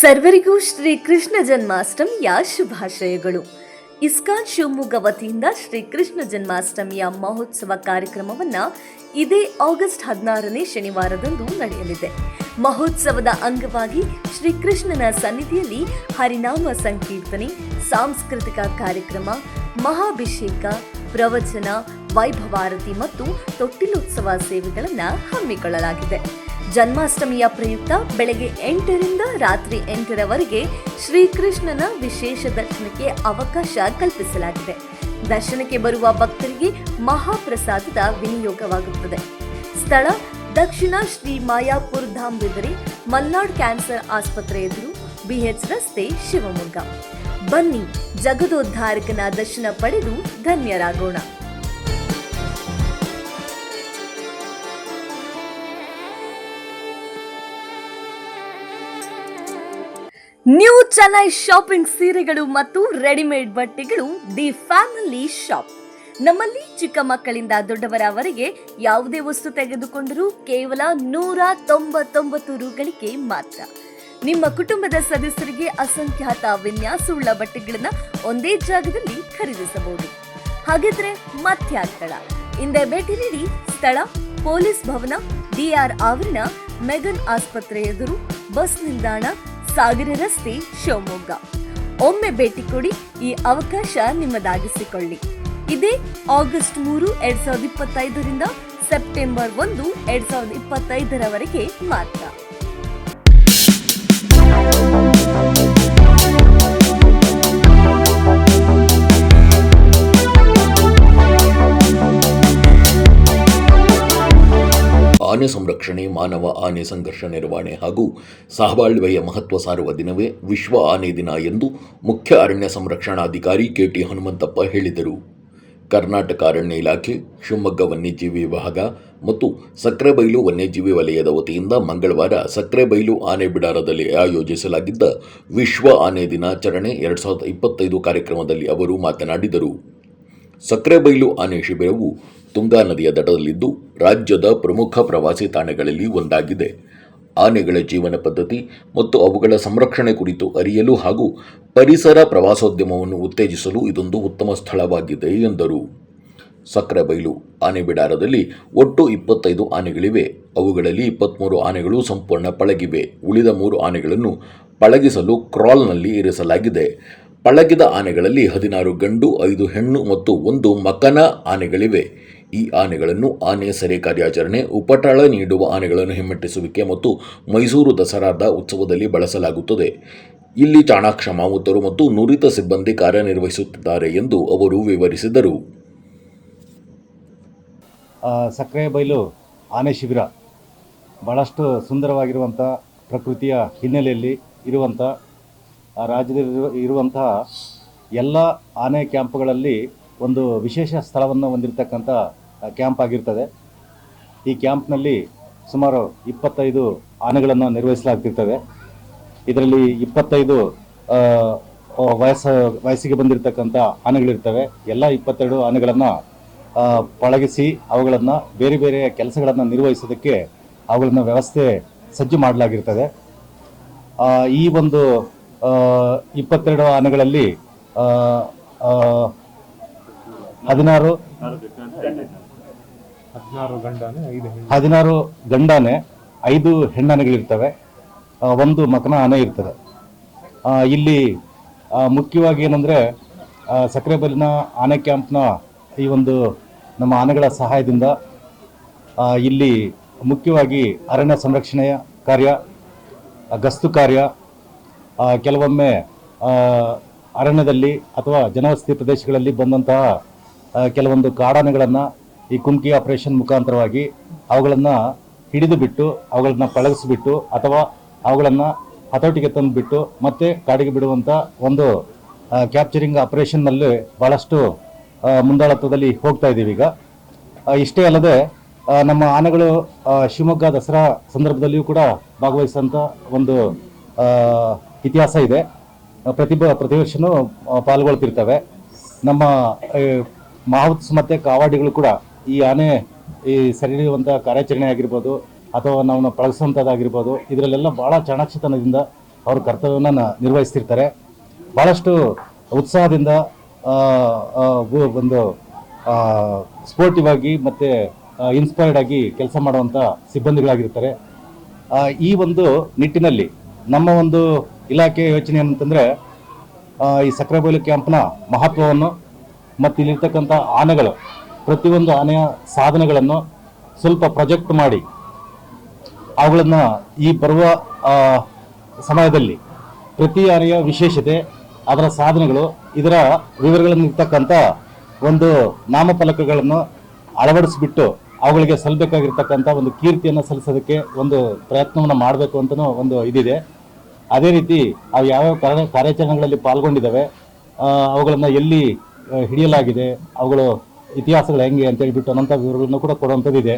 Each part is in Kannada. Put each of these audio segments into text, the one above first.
ಸರ್ವರಿಗೂ ಶ್ರೀ ಕೃಷ್ಣ ಜನ್ಮಾಷ್ಟಮಿಯ ಶುಭಾಶಯಗಳು. ಇಸ್ಕಾನ್ ಶಿವಮೊಗ್ಗ ವತಿಯಿಂದ ಶ್ರೀ ಕೃಷ್ಣ ಜನ್ಮಾಷ್ಟಮಿಯ ಮಹೋತ್ಸವ ಕಾರ್ಯಕ್ರಮವನ್ನ ಇದೇ ಆಗಸ್ಟ್ 16ನೇ ಶನಿವಾರದಂದು ನಡೆಯಲಿದೆ. ಮಹೋತ್ಸವದ ಅಂಗವಾಗಿ ಶ್ರೀಕೃಷ್ಣನ ಸನ್ನಿಧಿಯಲ್ಲಿ ಹರಿನಾಮ ಸಂಕೀರ್ತನೆ, ಸಾಂಸ್ಕೃತಿಕ ಕಾರ್ಯಕ್ರಮ, ಮಹಾಭಿಷೇಕ, ಪ್ರವಚನ, ವೈಭವಾರತಿ ಮತ್ತು ತೊಟ್ಟಿಲೋತ್ಸವ ಸೇವೆಗಳನ್ನು ಹಮ್ಮಿಕೊಳ್ಳಲಾಗಿದೆ. ಜನ್ಮಾಷ್ಟಮಿಯ ಪ್ರಯುಕ್ತ ಬೆಳಗ್ಗೆ 8ರಿಂದ ರಾತ್ರಿ 8ರವರೆಗೆ ಶ್ರೀಕೃಷ್ಣನ ವಿಶೇಷ ದರ್ಶನಕ್ಕೆ ಅವಕಾಶ ಕಲ್ಪಿಸಲಾಗಿದೆ. ದರ್ಶನಕ್ಕೆ ಬರುವ ಭಕ್ತರಿಗೆ ಮಹಾಪ್ರಸಾದದ ವಿನಿಯೋಗವಾಗುತ್ತದೆ. ಸ್ಥಳ ದಕ್ಷಿಣ ಶ್ರೀ ಮಾಯಾಪುರ್ ಧಾಮ್ ಬಿದರೆ, ಮಲ್ನಾಡ್ ಕ್ಯಾನ್ಸರ್ ಆಸ್ಪತ್ರೆ ಎದುರು, BH ರಸ್ತೆ, ಶಿವಮೊಗ್ಗ. ಬನ್ನಿ, ಜಗದೋದ್ಧಾರಕನ ದರ್ಶನ ಪಡೆದು ಧನ್ಯರಾಗೋಣ. ನ್ಯೂ ಚೆನ್ನೈ ಶಾಪಿಂಗ್ ಸೀರೆಗಳು ಮತ್ತು ರೆಡಿಮೇಡ್ ಬಟ್ಟೆಗಳು ದಿ ಫ್ಯಾಮಿಲಿ ಶಾಪ್. ನಮ್ಮಲ್ಲಿ ಚಿಕ್ಕ ಮಕ್ಕಳಿಂದ ದೊಡ್ಡವರವರೆಗೆ ಯಾವುದೇ ವಸ್ತು ತೆಗೆದುಕೊಂಡರೂ ಕೇವಲ 199 ರೂಗಳಿಗೆ ಮಾತ್ರ. ನಿಮ್ಮ ಕುಟುಂಬದ ಸದಸ್ಯರಿಗೆ ಅಸಂಖ್ಯಾತ ವಿನ್ಯಾಸವುಳ್ಳ ಬಟ್ಟೆಗಳನ್ನ ಒಂದೇ ಜಾಗದಲ್ಲಿ ಖರೀದಿಸಬಹುದು. ಹಾಗಿದ್ರೆ ಮತ್ಯಾಗ್ತಳ, ಹಿಂದೆ ಭೇಟಿ ನೀಡಿ. ಸ್ಥಳ ಪೊಲೀಸ್ ಭವನ, DR ಆವರಣ, ಮೆಗನ್ ಆಸ್ಪತ್ರೆ ಎದುರು, ಬಸ್ ನಿಲ್ದಾಣ, ಸಾಗರ ರಸ್ತೆ, ಶಿವಮೊಗ್ಗ. ಒಮ್ಮೆ ಭೇಟಿ ಕೊಡಿ, ಈ ಅವಕಾಶ ನಿಮ್ಮದಾಗಿಸಿಕೊಳ್ಳಿ. ಇದೇ ಆಗಸ್ಟ್ 3, 2025ರಿಂದ ಸೆಪ್ಟೆಂಬರ್ 1, 2025ರವರೆಗೆ ಮಾತ್ರ. ಆನೆ ಸಂರಕ್ಷಣೆ, ಮಾನವ ಆನೆ ಸಂಘರ್ಷ ನಿರ್ವಹಣೆ ಹಾಗೂ ಸಹಬಾಳ್ವೆಯ ಮಹತ್ವ ಸಾರುವ ದಿನವೇ ವಿಶ್ವ ಆನೆ ದಿನ ಎಂದು ಮುಖ್ಯ ಅರಣ್ಯ ಸಂರಕ್ಷಣಾಧಿಕಾರಿ KT ಹನುಮಂತಪ್ಪ ಹೇಳಿದರು. ಕರ್ನಾಟಕ ಅರಣ್ಯ ಇಲಾಖೆ, ಶಿವಮೊಗ್ಗ ವನ್ಯಜೀವಿ ವಿಭಾಗ ಮತ್ತು ಸಕ್ರೆಬೈಲು ವನ್ಯಜೀವಿ ವಲಯದ ವತಿಯಿಂದ ಮಂಗಳವಾರ ಸಕ್ರೆಬೈಲು ಆನೆ ಬಿಡಾರದಲ್ಲಿ ಆಯೋಜಿಸಲಾಗಿದ್ದ ವಿಶ್ವ ಆನೆ ದಿನಾಚರಣೆ 2025 ಕಾರ್ಯಕ್ರಮದಲ್ಲಿ ಅವರು ಮಾತನಾಡಿದರು. ಸಕ್ರೆಬೈಲು ಆನೆ ಶಿಬಿರವು ತುಂಗಾ ನದಿಯ ದಡದಲ್ಲಿದ್ದು ರಾಜ್ಯದ ಪ್ರಮುಖ ಪ್ರವಾಸಿ ತಾಣಗಳಲ್ಲಿ ಒಂದಾಗಿದೆ. ಆನೆಗಳ ಜೀವನ ಪದ್ಧತಿ ಮತ್ತು ಅವುಗಳ ಸಂರಕ್ಷಣೆ ಕುರಿತು ಅರಿಯಲು ಹಾಗೂ ಪರಿಸರ ಪ್ರವಾಸೋದ್ಯಮವನ್ನು ಉತ್ತೇಜಿಸಲು ಇದೊಂದು ಉತ್ತಮ ಸ್ಥಳವಾಗಿದೆ ಎಂದರು. ಸಕ್ರೆಬೈಲು ಆನೆ ಬಿಡಾರದಲ್ಲಿ ಒಟ್ಟು 25 ಆನೆಗಳಿವೆ. ಅವುಗಳಲ್ಲಿ 23 ಆನೆಗಳು ಸಂಪೂರ್ಣ ಪಳಗಿವೆ. ಉಳಿದ 3 ಆನೆಗಳನ್ನು ಪಳಗಿಸಲು ಕ್ರಾಲ್ನಲ್ಲಿ ಇರಿಸಲಾಗಿದೆ. ಪಳಗಿದ ಆನೆಗಳಲ್ಲಿ 16 ಗಂಡು, 5 ಹೆಣ್ಣು ಮತ್ತು 1 ಮಕನ ಆನೆಗಳಿವೆ. ಈ ಆನೆಗಳನ್ನು ಆನೆ ಸೆರೆ ಕಾರ್ಯಾಚರಣೆ, ಉಪಟಳ ನೀಡುವ ಆನೆಗಳನ್ನು ಹಿಮ್ಮೆಟ್ಟಿಸುವಿಕೆ ಮತ್ತು ಮೈಸೂರು ದಸರಾದ ಉತ್ಸವದಲ್ಲಿ ಬಳಸಲಾಗುತ್ತದೆ. ಇಲ್ಲಿ ಚಾಣಾಕ್ಷ ಮಾವುತರು ಮತ್ತು ನುರಿತ ಸಿಬ್ಬಂದಿ ಕಾರ್ಯನಿರ್ವಹಿಸುತ್ತಿದ್ದಾರೆ ಎಂದು ಅವರು ವಿವರಿಸಿದರು. ಸಕ್ರೆಬೈಲು ಆನೆ ಶಿಬಿರ ಭಾಳಷ್ಟು ಸುಂದರವಾಗಿರುವಂಥ ಪ್ರಕೃತಿಯ ಹಿನ್ನೆಲೆಯಲ್ಲಿ ಇರುವಂಥ ರಾಜ್ಯದಲ್ಲಿ ಇರುವಂತಹ ಎಲ್ಲ ಆನೆ ಕ್ಯಾಂಪ್ಗಳಲ್ಲಿ ಒಂದು ವಿಶೇಷ ಸ್ಥಳವನ್ನು ಹೊಂದಿರತಕ್ಕಂಥ ಕ್ಯಾಂಪ್ ಆಗಿರ್ತದೆ. ಈ ಕ್ಯಾಂಪ್ನಲ್ಲಿ ಸುಮಾರು 25 ಆನೆಗಳನ್ನು ನಿರ್ವಹಿಸಲಾಗ್ತಿರ್ತದೆ. ಇದರಲ್ಲಿ 25 ವಯಸ್ಸಿಗೆ ಬಂದಿರತಕ್ಕಂಥ ಆನೆಗಳಿರ್ತವೆ. ಎಲ್ಲ 22 ಆನೆಗಳನ್ನು ಪಳಗಿಸಿ ಅವುಗಳನ್ನು ಬೇರೆ ಬೇರೆ ಕೆಲಸಗಳನ್ನು ನಿರ್ವಹಿಸೋದಕ್ಕೆ ಅವುಗಳನ್ನು ವ್ಯವಸ್ಥೆ ಸಜ್ಜು ಮಾಡಲಾಗಿರ್ತದೆ. ಈ ಒಂದು 22 ಆನೆಗಳಲ್ಲಿ 16 ಗಂಡಾನೆ, 5 ಹೆಣ್ಣಾನೆಗಳಿರ್ತವೆ, 1 ಮಕನ ಆನೆ ಇರ್ತದೆ. ಇಲ್ಲಿ ಮುಖ್ಯವಾಗಿ ಏನಂದರೆ ಸಕ್ರೆಬೈಲಿನ ಆನೆ ಕ್ಯಾಂಪ್ನ ಈ ಒಂದು ನಮ್ಮ ಆನೆಗಳ ಸಹಾಯದಿಂದ ಇಲ್ಲಿ ಮುಖ್ಯವಾಗಿ ಅರಣ್ಯ ಸಂರಕ್ಷಣೆಯ ಕಾರ್ಯ, ಗಸ್ತು ಕಾರ್ಯ, ಕೆಲವೊಮ್ಮೆ ಅರಣ್ಯದಲ್ಲಿ ಅಥವಾ ಜನವಸತಿ ಪ್ರದೇಶಗಳಲ್ಲಿ ಬಂದಂತಹ ಕೆಲವೊಂದು ಕಾಡಾನೆಗಳನ್ನು ಈ ಕುಮ್ಕಿ ಆಪರೇಷನ್ ಮುಖಾಂತರವಾಗಿ ಅವುಗಳನ್ನು ಹಿಡಿದು ಬಿಟ್ಟು, ಅವುಗಳನ್ನು ಪಳಗಿಸಿಬಿಟ್ಟು ಅಥವಾ ಅವುಗಳನ್ನು ಹತೋಟಿಗೆ ತಂದುಬಿಟ್ಟು ಮತ್ತೆ ಕಾಡಿಗೆ ಬಿಡುವಂಥ ಒಂದು ಕ್ಯಾಪ್ಚರಿಂಗ್ ಆಪರೇಷನ್ನಲ್ಲಿ ಭಾಳಷ್ಟು ಮುಂದಾಳತ್ವದಲ್ಲಿ ಹೋಗ್ತಾ ಇದ್ದೀವಿ ಈಗ. ಇಷ್ಟೇ ಅಲ್ಲದೆ ನಮ್ಮ ಆನೆಗಳು ಶಿವಮೊಗ್ಗ ದಸರಾ ಸಂದರ್ಭದಲ್ಲಿಯೂ ಕೂಡ ಭಾಗವಹಿಸುವಂಥ ಒಂದು ಇತಿಹಾಸ ಇದೆ. ಪ್ರತಿ ವರ್ಷವೂ ಪಾಲ್ಗೊಳ್ತಿರ್ತವೆ. ನಮ್ಮ ಮಾವುತ್ಸ್ ಮತ್ತು ಕಾವಾಡಿಗಳು ಕೂಡ ಈ ಆನೆ ಈ ಸೆರೆ ಹಿಡಿಯುವಂಥ ಕಾರ್ಯಾಚರಣೆ ಆಗಿರ್ಬೋದು ಅಥವಾ ನಾವು ಪಳಗಿಸುವಂಥದ್ದಾಗಿರ್ಬೋದು, ಇದರಲ್ಲೆಲ್ಲ ಭಾಳ ಚಾಣಾಕ್ಷತನದಿಂದ ಅವ್ರ ಕರ್ತವ್ಯವನ್ನು ನಿರ್ವಹಿಸ್ತಿರ್ತಾರೆ. ಭಾಳಷ್ಟು ಉತ್ಸಾಹದಿಂದ ಒಂದು ಸ್ಪೋರ್ಟಿವ್ ಆಗಿ ಮತ್ತು ಇನ್ಸ್ಪೈರ್ಡ್ ಆಗಿ ಕೆಲಸ ಮಾಡುವಂಥ ಸಿಬ್ಬಂದಿಗಳಾಗಿರ್ತಾರೆ. ಈ ಒಂದು ನಿಟ್ಟಿನಲ್ಲಿ ನಮ್ಮ ಒಂದು ಇಲಾಖೆ ಯೋಚನೆ ಏನಂತಂದರೆ, ಈ ಸಕ್ರೆಬೈಲು ಕ್ಯಾಂಪ್ನ ಮಹತ್ವವನ್ನು ಮತ್ತು ಇಲ್ಲಿರ್ತಕ್ಕಂಥ ಆನೆಗಳು, ಪ್ರತಿಯೊಂದು ಆನೆಯ ಸಾಧನೆಗಳನ್ನು ಸ್ವಲ್ಪ ಪ್ರೊಜೆಕ್ಟ್ ಮಾಡಿ ಅವುಗಳನ್ನು ಈ ಬರುವ ಸಮಯದಲ್ಲಿ ಪ್ರತಿ ಆನೆಯ ವಿಶೇಷತೆ, ಅದರ ಸಾಧನೆಗಳು, ಇದರ ವಿವರಗಳನ್ನು ಇರ್ತಕ್ಕಂಥ ಒಂದು ನಾಮಫಲಕಗಳನ್ನು ಅಳವಡಿಸಿಬಿಟ್ಟು ಅವುಗಳಿಗೆ ಸಲ್ಲಬೇಕಾಗಿರ್ತಕ್ಕಂಥ ಒಂದು ಕೀರ್ತಿಯನ್ನು ಸಲ್ಲಿಸೋದಕ್ಕೆ ಒಂದು ಪ್ರಯತ್ನವನ್ನು ಮಾಡಬೇಕು ಅಂತಲೂ ಒಂದು ಇದಿದೆ. ಅದೇ ರೀತಿ ಅವು ಯಾವ್ಯಾವ ಕಾರ್ಯಾಚರಣೆಗಳಲ್ಲಿ ಪಾಲ್ಗೊಂಡಿದ್ದಾವೆ, ಅವುಗಳನ್ನು ಎಲ್ಲಿ ಹಿಡಿಯಲಾಗಿದೆ, ಅವುಗಳು ಇತಿಹಾಸಗಳು ಹೆಂಗೆ ಅಂತ ಹೇಳ್ಬಿಟ್ಟು ಅನ್ನೋಂಥ ವಿವರಗಳನ್ನು ಕೂಡ ಕೊಡುವಂಥದ್ದಿದೆ.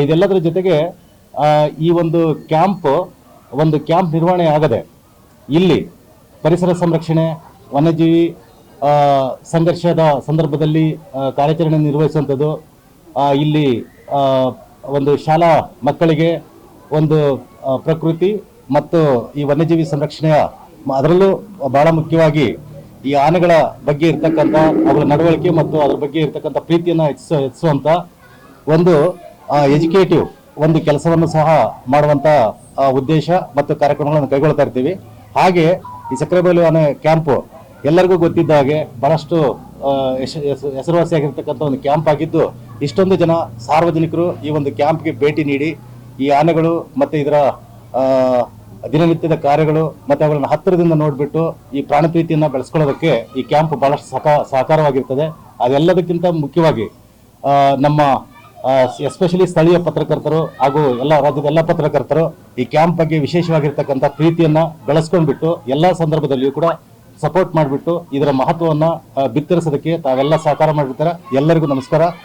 ಇದೆಲ್ಲದರ ಜೊತೆಗೆ ಈ ಒಂದು ಕ್ಯಾಂಪ್ ನಿರ್ವಹಣೆ ಆಗದೆ ಇಲ್ಲಿ ಪರಿಸರ ಸಂರಕ್ಷಣೆ, ವನ್ಯಜೀವಿ ಸಂಘರ್ಷದ ಸಂದರ್ಭದಲ್ಲಿ ಕಾರ್ಯಾಚರಣೆ ನಿರ್ವಹಿಸುವಂಥದ್ದು, ಇಲ್ಲಿ ಒಂದು ಶಾಲಾ ಮಕ್ಕಳಿಗೆ ಒಂದು ಪ್ರಕೃತಿ ಮತ್ತು ಈ ವನ್ಯಜೀವಿ ಸಂರಕ್ಷಣೆಯ, ಅದರಲ್ಲೂ ಬಹಳ ಮುಖ್ಯವಾಗಿ ಈ ಆನೆಗಳ ಬಗ್ಗೆ ಇರ್ತಕ್ಕಂಥ ಅವುಗಳ ನಡವಳಿಕೆ ಮತ್ತು ಅದರ ಬಗ್ಗೆ ಇರ್ತಕ್ಕಂಥ ಪ್ರೀತಿಯನ್ನು ಹೆಚ್ಚಿಸುವಂಥ ಒಂದು ಎಜುಕೇಟಿವ್ ಒಂದು ಕೆಲಸವನ್ನು ಸಹ ಮಾಡುವಂಥ ಉದ್ದೇಶ ಮತ್ತು ಕಾರ್ಯಕ್ರಮಗಳನ್ನು ಕೈಗೊಳ್ತಾ ಇರ್ತೀವಿ. ಹಾಗೆ ಈ ಸಕ್ರೆಬೈಲು ಆನೆ ಕ್ಯಾಂಪು ಎಲ್ಲರಿಗೂ ಗೊತ್ತಿದ್ದ ಹಾಗೆ ಬಹಳಷ್ಟು ಹೆಸರುವಾಸಿಯಾಗಿರ್ತಕ್ಕಂಥ ಒಂದು ಕ್ಯಾಂಪ್ ಆಗಿದ್ದು, ಇಷ್ಟೊಂದು ಜನ ಸಾರ್ವಜನಿಕರು ಈ ಒಂದು ಕ್ಯಾಂಪ್ಗೆ ಭೇಟಿ ನೀಡಿ ಈ ಆನೆಗಳು ಮತ್ತು ಇದರ ದಿನನಿತ್ಯದ ಕಾರ್ಯಗಳು ಮತ್ತು ಅವುಗಳನ್ನು ಹತ್ತಿರದಿಂದ ನೋಡಿಬಿಟ್ಟು ಈ ಪ್ರಾಣ ಪ್ರೀತಿಯನ್ನು ಬೆಳೆಸ್ಕೊಳ್ಳೋದಕ್ಕೆ ಈ ಕ್ಯಾಂಪ್ ಬಹಳಷ್ಟು ಸಹಕಾರವಾಗಿರ್ತದೆ. ಅದೆಲ್ಲದಕ್ಕಿಂತ ಮುಖ್ಯವಾಗಿ ನಮ್ಮ ಎಸ್ಪೆಷಲಿ ಸ್ಥಳೀಯ ಪತ್ರಕರ್ತರು ಹಾಗೂ ರಾಜ್ಯದ ಎಲ್ಲ ಪತ್ರಕರ್ತರು ಈ ಕ್ಯಾಂಪ್ ಬಗ್ಗೆ ವಿಶೇಷವಾಗಿರ್ತಕ್ಕಂಥ ಪ್ರೀತಿಯನ್ನು ಬೆಳೆಸ್ಕೊಂಡ್ಬಿಟ್ಟು ಎಲ್ಲ ಸಂದರ್ಭದಲ್ಲಿಯೂ ಕೂಡ ಸಪೋರ್ಟ್ ಮಾಡಿಬಿಟ್ಟು ಇದರ ಮಹತ್ವವನ್ನು ಬಿತ್ತರಿಸೋದಕ್ಕೆ ತಾವೆಲ್ಲ ಸಹಕಾರ ಮಾಡಿರ್ತಾರೆ. ಎಲ್ಲರಿಗೂ ನಮಸ್ಕಾರ.